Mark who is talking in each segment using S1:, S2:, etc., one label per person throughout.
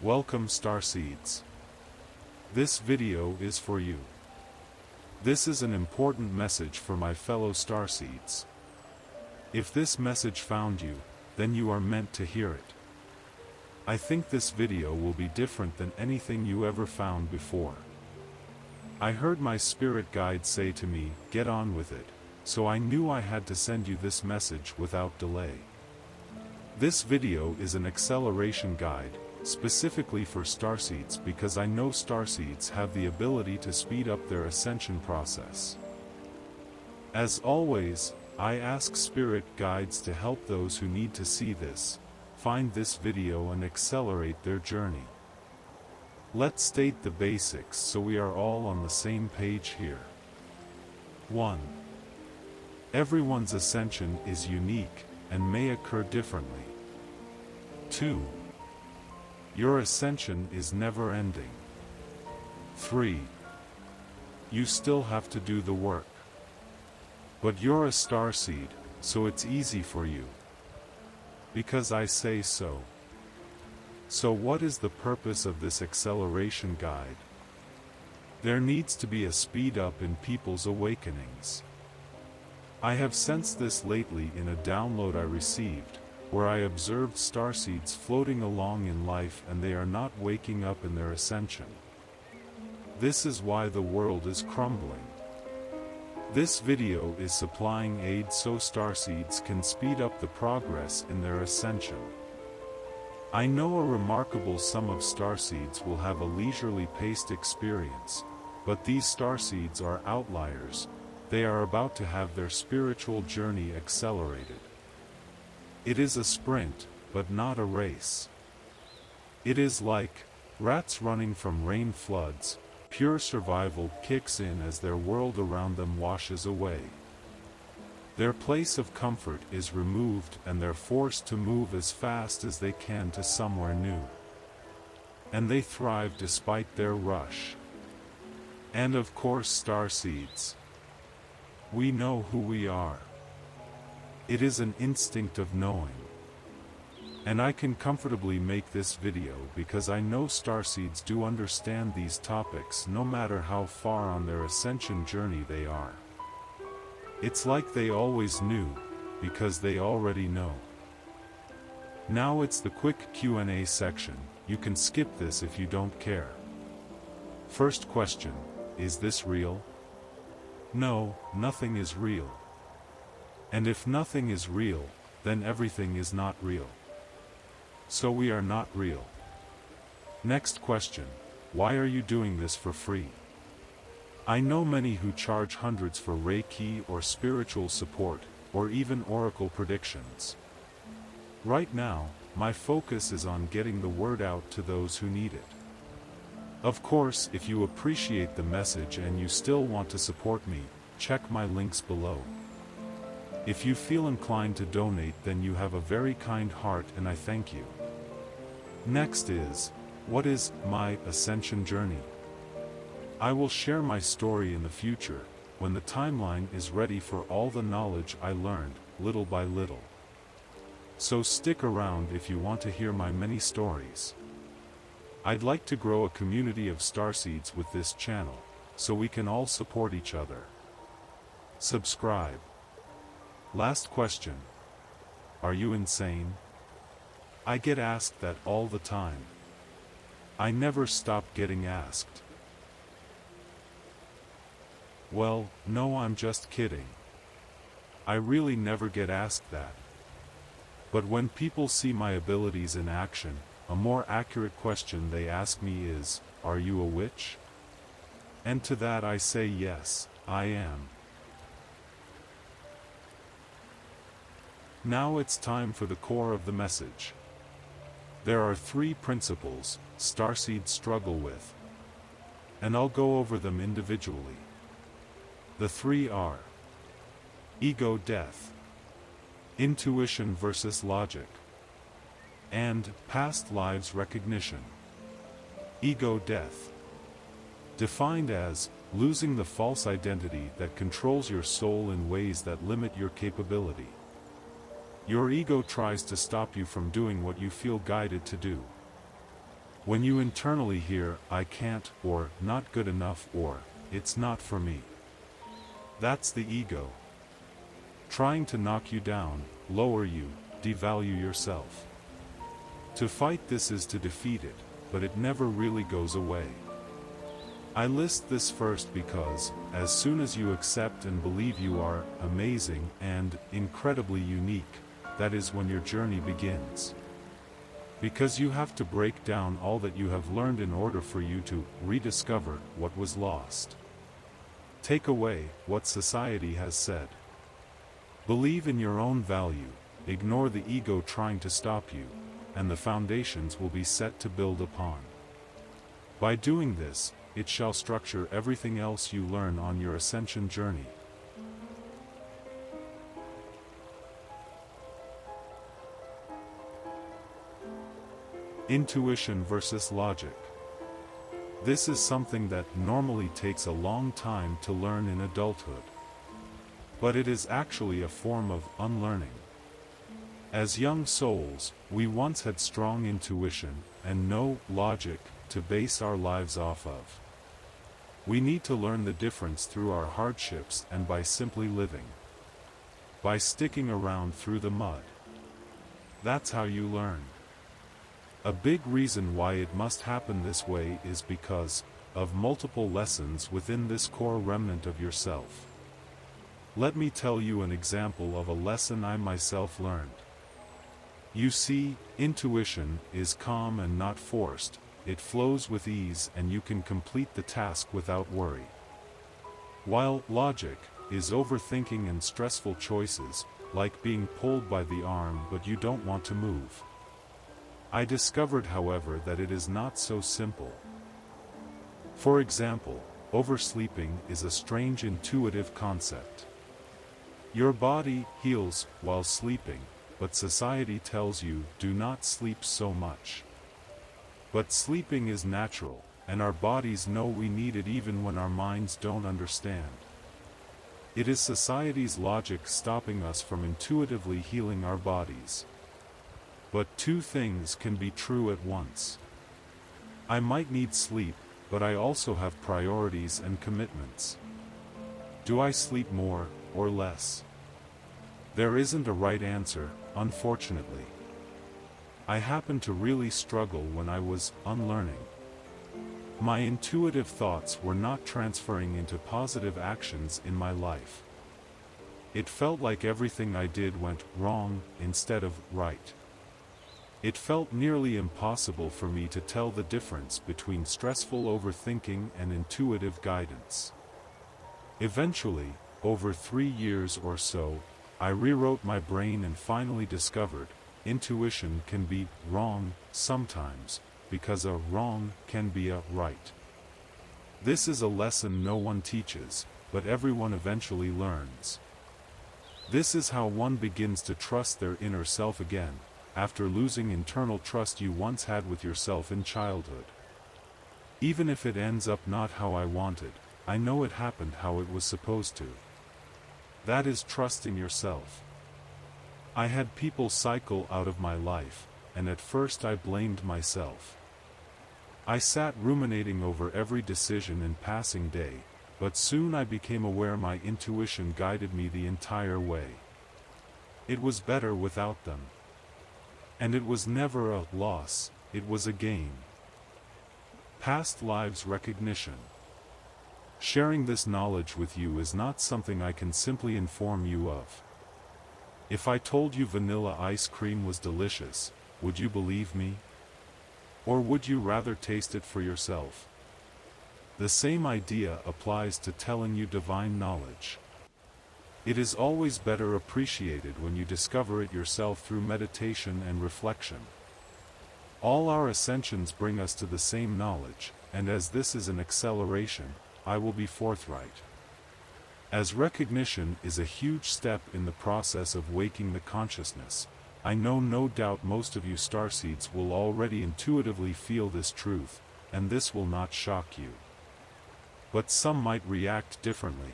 S1: Welcome Starseeds. This video is for you. This is an important message for my fellow Starseeds. If this message found you, then you are meant to hear it. I think this video will be different than anything you ever found before. I heard my spirit guide say to me, "Get on with it," so I knew I had to send you this message without delay. This video is an acceleration guide, specifically for Starseeds because I know Starseeds have the ability to speed up their ascension process. As always, I ask spirit guides to help those who need to see this, find this video and accelerate their journey. Let's state the basics so we are all on the same page here. 1. Everyone's ascension is unique, and may occur differently. 2. Your ascension is never-ending. 3. You still have to do the work. But you're a starseed, so it's easy for you. Because I say so. So what is the purpose of this acceleration guide? There needs to be a speed up in people's awakenings. I have sensed this lately in a download I received, where I observed starseeds floating along in life and they are not waking up in their ascension. This is why the world is crumbling. This video is supplying aid so starseeds can speed up the progress in their ascension. I know a remarkable sum of starseeds will have a leisurely paced experience, but these starseeds are outliers. They are about to have their spiritual journey accelerated. It is a sprint, but not a race. It is like rats running from rain floods. Pure survival kicks in as their world around them washes away. Their place of comfort is removed and they're forced to move as fast as they can to somewhere new. And they thrive despite their rush. And of course starseeds. We know who we are. It is an instinct of knowing. And I can comfortably make this video because I know starseeds do understand these topics no matter how far on their ascension journey they are. It's like they always knew, because they already know. Now it's the quick Q&A section. You can skip this if you don't care. First question, is this real? No, nothing is real. And if nothing is real, then everything is not real. So we are not real. Next question, why are you doing this for free? I know many who charge hundreds for Reiki or spiritual support, or even oracle predictions. Right now, my focus is on getting the word out to those who need it. Of course, if you appreciate the message and you still want to support me, check my links below. If you feel inclined to donate, then you have a very kind heart and I thank you. Next is, what is my ascension journey? I will share my story in the future, when the timeline is ready for all the knowledge I learned, little by little. So stick around if you want to hear my many stories. I'd like to grow a community of starseeds with this channel, so we can all support each other. Subscribe. Last question. Are you insane? I get asked that all the time. I never stop getting asked. Well, no, I'm just kidding. I really never get asked that. But when people see my abilities in action, a more accurate question they ask me is, are you a witch? And to that I say yes, I am. Now it's time for the core of the message. There are 3 principles starseeds struggle with. And I'll go over them individually. The 3 are ego death, intuition versus logic, and past lives recognition. Ego death. Defined as losing the false identity that controls your soul in ways that limit your capability. Your ego tries to stop you from doing what you feel guided to do. When you internally hear, "I can't," or "not good enough," or "it's not for me," that's the ego trying to knock you down, lower you, devalue yourself. To fight this is to defeat it, but it never really goes away. I list this first because, as soon as you accept and believe you are amazing and incredibly unique, that is when your journey begins. Because you have to break down all that you have learned in order for you to rediscover what was lost. Take away what society has said. Believe in your own value, ignore the ego trying to stop you, and the foundations will be set to build upon. By doing this, it shall structure everything else you learn on your ascension journey. Intuition versus logic. This is something that normally takes a long time to learn in adulthood. But it is actually a form of unlearning. As young souls, we once had strong intuition, and no logic to base our lives off of. We need to learn the difference through our hardships and by simply living. By sticking around through the mud. That's how you learn. A big reason why it must happen this way is because of multiple lessons within this core remnant of yourself. Let me tell you an example of a lesson I myself learned. You see, intuition is calm and not forced, it flows with ease and you can complete the task without worry. While logic is overthinking and stressful choices, like being pulled by the arm but you don't want to move. I discovered, however, that it is not so simple. For example, oversleeping is a strange intuitive concept. Your body heals while sleeping, but society tells you, do not sleep so much. But sleeping is natural, and our bodies know we need it even when our minds don't understand. It is society's logic stopping us from intuitively healing our bodies. But two things can be true at once. I might need sleep, but I also have priorities and commitments. Do I sleep more or less? There isn't a right answer, unfortunately. I happened to really struggle when I was unlearning. My intuitive thoughts were not transferring into positive actions in my life. It felt like everything I did went wrong instead of right. It felt nearly impossible for me to tell the difference between stressful overthinking and intuitive guidance. Eventually, over 3 years or so, I rewrote my brain and finally discovered, intuition can be wrong sometimes, because a wrong can be a right. This is a lesson no one teaches, but everyone eventually learns. This is how one begins to trust their inner self again, after losing internal trust you once had with yourself in childhood. Even if it ends up not how I wanted, I know it happened how it was supposed to. That is trusting yourself. I had people cycle out of my life, and at first I blamed myself. I sat ruminating over every decision and passing day, but soon I became aware my intuition guided me the entire way. It was better without them. And it was never a loss, it was a gain. Past lives recognition. Sharing this knowledge with you is not something I can simply inform you of. If I told you vanilla ice cream was delicious, would you believe me? Or would you rather taste it for yourself? The same idea applies to telling you divine knowledge. It is always better appreciated when you discover it yourself through meditation and reflection. All our ascensions bring us to the same knowledge, and as this is an acceleration, I will be forthright. As recognition is a huge step in the process of waking the consciousness, I know no doubt most of you starseeds will already intuitively feel this truth, and this will not shock you. But some might react differently.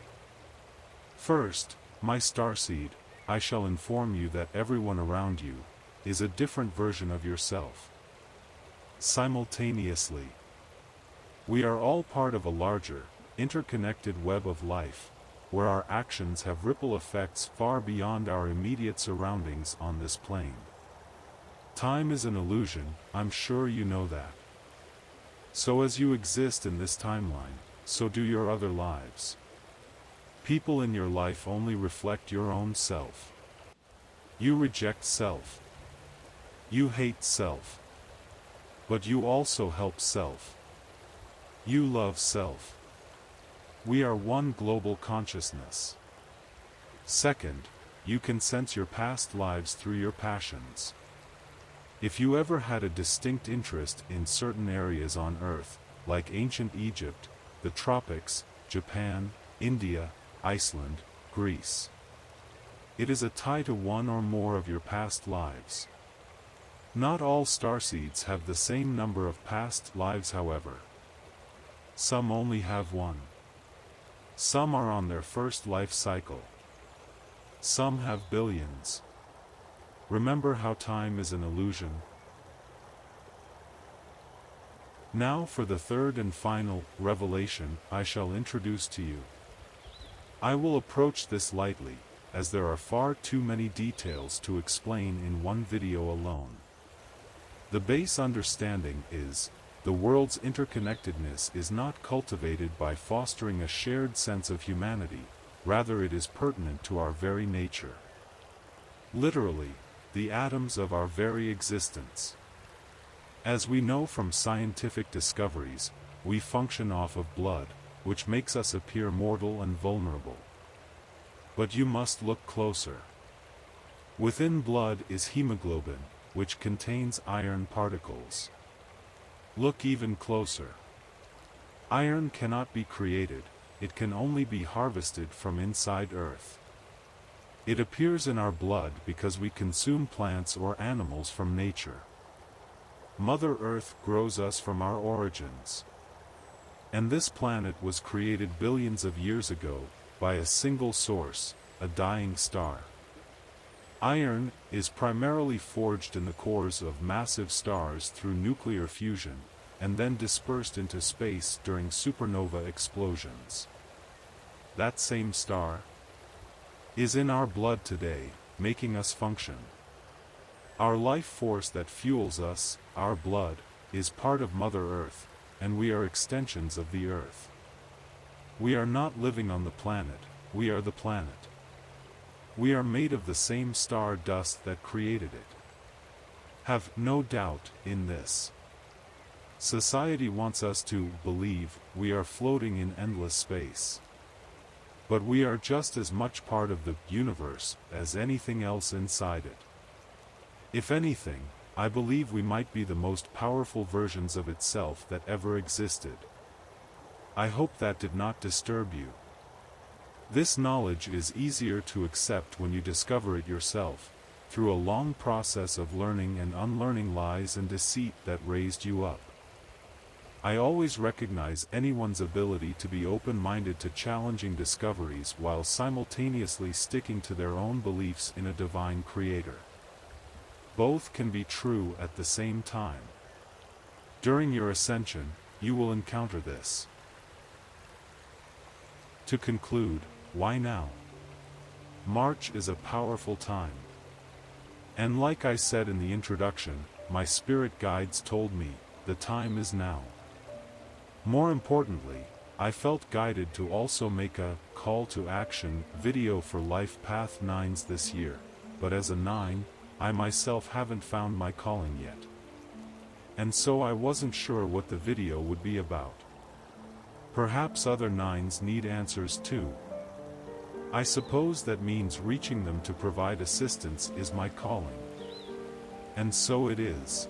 S1: First, my starseed, I shall inform you that everyone around you is a different version of yourself. simultaneously. We are all part of a larger, interconnected web of life, where our actions have ripple effects far beyond our immediate surroundings on this plane. Time is an illusion, I'm sure you know that. So as you exist in this timeline, so do your other lives. People in your life only reflect your own self. You reject self. You hate self. But you also help self. You love self. We are one global consciousness. Second, you can sense your past lives through your passions. If you ever had a distinct interest in certain areas on Earth, like ancient Egypt, the tropics, Japan, India, Iceland, Greece, it is a tie to one or more of your past lives. Not all starseeds have the same number of past lives, however. Some only have one. Some are on their first life cycle. Some have billions. Remember how time is an illusion? Now for the third and final revelation I shall introduce to you. I will approach this lightly, as there are far too many details to explain in one video alone. The base understanding is, the world's interconnectedness is not cultivated by fostering a shared sense of humanity, rather it is pertinent to our very nature. Literally, the atoms of our very existence. As we know from scientific discoveries, we function off of blood, which makes us appear mortal and vulnerable. But you must look closer. Within blood is hemoglobin, which contains iron particles. Look even closer. Iron cannot be created, it can only be harvested from inside Earth. It appears in our blood because we consume plants or animals from nature. Mother Earth grows us from our origins. And this planet was created billions of years ago, by a single source, a dying star. Iron is primarily forged in the cores of massive stars through nuclear fusion, and then dispersed into space during supernova explosions. That same star is in our blood today, making us function. Our life force that fuels us, our blood, is part of Mother Earth, and we are extensions of the Earth. We are not living on the planet, we are the planet. We are made of the same star dust that created it. Have no doubt in this. Society wants us to believe we are floating in endless space. But we are just as much part of the universe as anything else inside it. If anything, I believe we might be the most powerful versions of itself that ever existed. I hope that did not disturb you. This knowledge is easier to accept when you discover it yourself, through a long process of learning and unlearning lies and deceit that raised you up. I always recognize anyone's ability to be open-minded to challenging discoveries while simultaneously sticking to their own beliefs in a divine creator. Both can be true at the same time. During your ascension, you will encounter this. To conclude, why now? March is a powerful time. And like I said in the introduction, my spirit guides told me, the time is now. More importantly, I felt guided to also make a call to action video for Life Path 9s this year, but as a 9, I myself haven't found my calling yet. And so I wasn't sure what the video would be about. Perhaps other 9s need answers too. I suppose that means reaching them to provide assistance is my calling. And so it is.